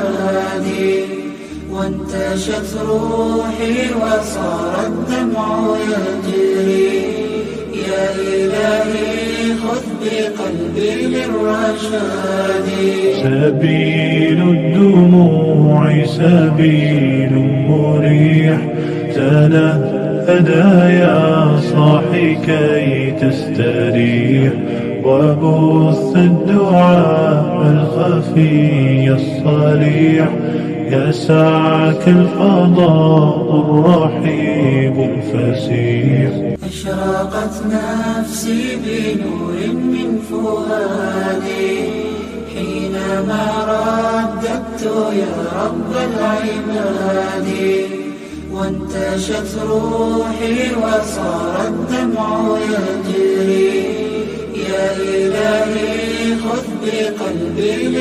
الهادي، وانتشت روحي وصار الدمع يجري. يا إلهي خذ بقلبي للرشاد. سبيل الدموع سبيل مريح، تنهدى يا صاحي كي تستريح، وبث الدعاء الخفي الصريح، يسعك الفضاء الرحيب الفسيح. أشرقت نفسي بنور من فؤادي حينما رددت يا رب العباد، وانتشت روحي وصار الدمع يجري. يا إلهي خذ بقلبي